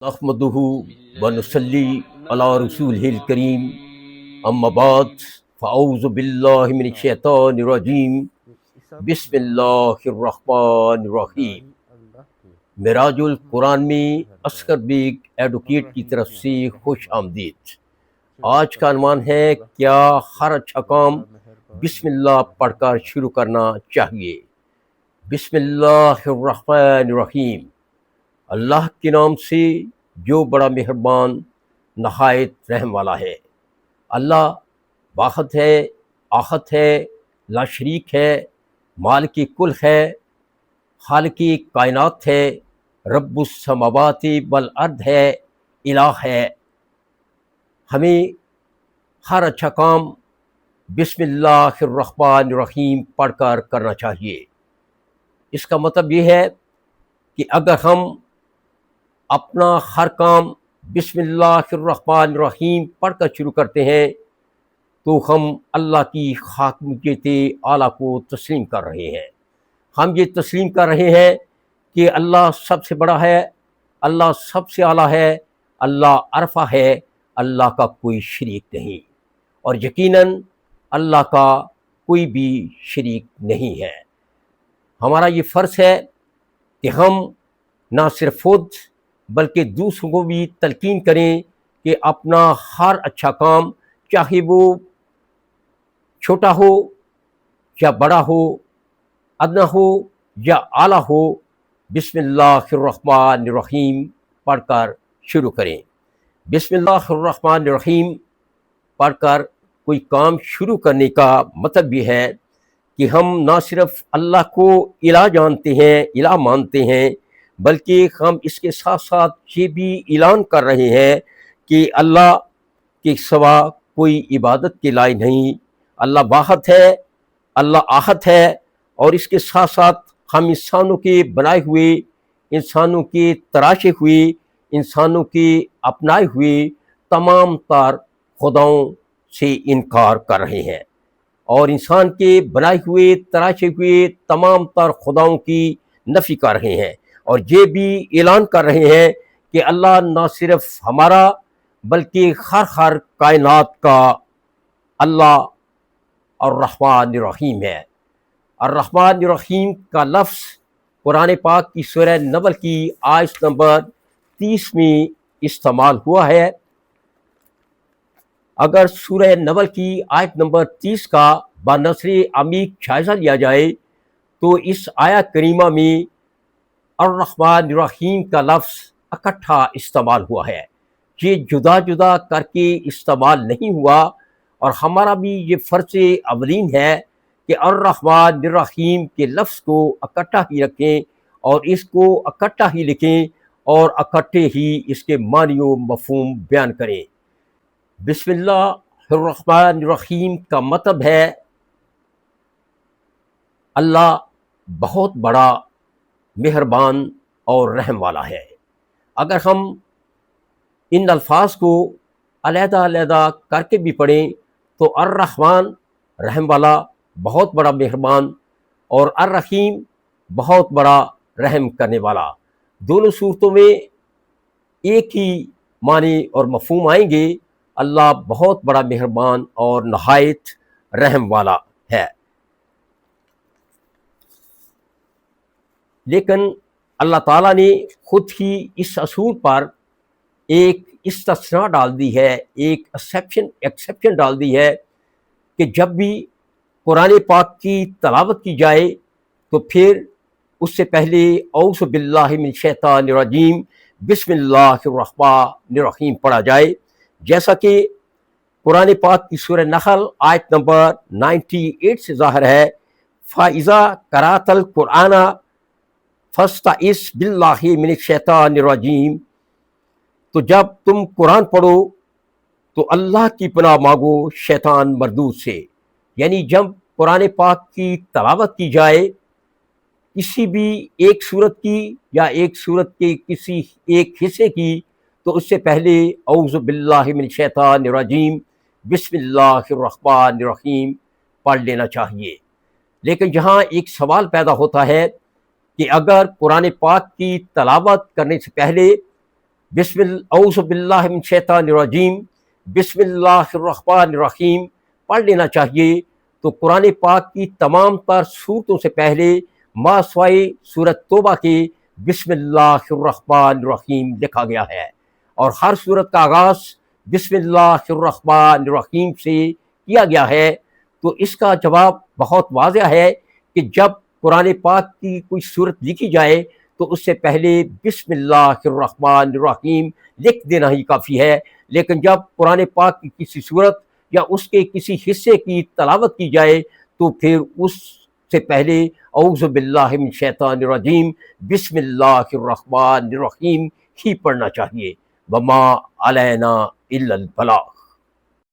نحمدہ ونصلی علی رسولہ الکریم اما بعد فاعوذ باللہ من الشیطان الرجیم بسم اللہ الرحمن الرحیم۔ معراج القرآن میں اصغر بیگ ایڈوکیٹ کی طرف سے خوش آمدید۔ آج کا عنوان ہے کیا ہر اچھا کام بسم اللہ پڑھ کر شروع کرنا چاہیے۔ بسم اللہ الرحمن الرحیم، اللہ کے نام سے جو بڑا مہربان نہایت رحم والا ہے۔ اللہ واحد ہے، احد ہے، لا شریک ہے، مالک کل ہے، خالق کائنات ہے، رب السماوات والارض ہے، الہ ہے۔ ہمیں ہر اچھا کام بسم اللہ الرحمن الرحیم پڑھ کر کرنا چاہیے۔ اس کا مطلب یہ ہے کہ اگر ہم اپنا ہر کام بسم اللہ الرحمن الرحیم پڑھ کر شروع کرتے ہیں تو ہم اللہ کی خاکمیت اعلیٰ کو تسلیم کر رہے ہیں۔ ہم یہ تسلیم کر رہے ہیں کہ اللہ سب سے بڑا ہے، اللہ سب سے اعلیٰ ہے، اللہ عرفہ ہے، اللہ کا کوئی شریک نہیں، اور یقیناً اللہ کا کوئی بھی شریک نہیں ہے۔ ہمارا یہ فرض ہے کہ ہم نہ صرف خود بلکہ دوسروں کو بھی تلقین کریں کہ اپنا ہر اچھا کام، چاہے وہ چھوٹا ہو یا بڑا ہو، ادنا ہو یا اعلیٰ ہو، بسم اللہ الرحمن الرحیم پڑھ کر شروع کریں۔ بسم اللہ الرحمن الرحیم پڑھ کر کوئی کام شروع کرنے کا مطلب یہ ہے کہ ہم نہ صرف اللہ کو الہ جانتے ہیں، الہ مانتے ہیں، بلکہ ہم اس کے ساتھ ساتھ یہ بھی اعلان کر رہے ہیں کہ اللہ کے سوا کوئی عبادت کے لائق نہیں، اللہ واحد ہے، اللہ احد ہے، اور اس کے ساتھ ساتھ ہم انسانوں کے بنائے ہوئے، انسانوں کے تراشے ہوئے، انسانوں کے اپنائے ہوئے تمام تر خداؤں سے انکار کر رہے ہیں، اور انسان کے بنائے ہوئے تراشے ہوئے تمام تر خداؤں کی نفی کر رہے ہیں، اور یہ بھی اعلان کر رہے ہیں کہ اللہ نہ صرف ہمارا بلکہ ہر کائنات کا اللہ الرحمن الرحیم ہے۔ الرحمن الرحیم کا لفظ قرآن پاک کی سورہ نمل کی آیت نمبر 30 میں استعمال ہوا ہے۔ اگر سورہ نمل کی آیت نمبر 30 کا بنظر عمیق جائزہ لیا جائے تو اس آیت کریمہ میں الرحمن الرحیم کا لفظ اکٹھا استعمال ہوا ہے، یہ جدا جدا کر کے استعمال نہیں ہوا، اور ہمارا بھی یہ فرض اولین ہے کہ الرحمن الرحیم کے لفظ کو اکٹھا ہی رکھیں اور اس کو اکٹھا ہی لکھیں اور اکٹھے ہی اس کے معنی و مفہوم بیان کریں۔ بسم اللہ الرحمن الرحیم کا مطلب ہے اللہ بہت بڑا مہربان اور رحم والا ہے۔ اگر ہم ان الفاظ کو علیحدہ علیحدہ کر کے بھی پڑھیں تو الرحمن رحم والا، بہت بڑا مہربان، اور الرحیم بہت بڑا رحم کرنے والا، دونوں صورتوں میں ایک ہی معنی اور مفہوم آئیں گے، اللہ بہت بڑا مہربان اور نہایت رحم والا ہے۔ لیکن اللہ تعالیٰ نے خود ہی اس اصول پر ایک استثناء ڈال دی ہے، ایک ایکسیپشن ڈال دی ہے کہ جب بھی قرآن پاک کی تلاوت کی جائے تو پھر اس سے پہلے اعوذ باللہ من الشیطان الرجیم بسم اللہ الرحمن الرحیم پڑھا جائے، جیسا کہ قرآن پاک کی سورہ نحل آیت نمبر 98 سے ظاہر ہے، فَإِذَا قَرَأْتَ الْقُرْآنَ فَاسْتَعِذْ بِاللَّهِ مِنَ الشَّيْطَانِ الرَّجِيمِ، تو جب تم قرآن پڑھو تو اللہ کی پناہ مانگو شیطان مردود سے۔ یعنی جب قرآن پاک کی تلاوت کی جائے کسی بھی ایک سورت کی یا ایک سورت کے کسی ایک حصے کی، تو اس سے پہلے اعوذ باللہ من الشیطان الرجیم بسم اللہ الرحمن الرحیم پڑھ لینا چاہیے۔ لیکن جہاں ایک سوال پیدا ہوتا ہے کہ اگر قرآن پاک کی تلاوت کرنے سے پہلے اعوذ باللہ من الشیطان الرجیم، بسم اللہ الرحمن الرحیم پڑھ لینا چاہیے۔ تو قرآن پاک کی تمام تر صورتوں سے پہلے ما سوائے سورت توبہ کے بسم اللہ الرحمن الرحیم لکھا گیا ہے، اور ہر سورت کا آغاز بسم اللہ الرحمن الرحیم سے کیا گیا ہے۔ تو اس کا جواب بہت واضح ہے کہ جب قرآن پاک کی کوئی سورت لکھی جائے تو اس سے پہلے بسم اللہ الرحمن الرحیم لکھ دینا ہی کافی ہے، لیکن جب قرآن پاک کی کسی سورت یا اس کے کسی حصے کی تلاوت کی جائے تو پھر اس سے پہلے اعوذ باللہ من الشیطان الرجیم بسم اللہ الرحمن الرحیم ہی پڑھنا چاہیے۔ وما علینا الا البلاغ۔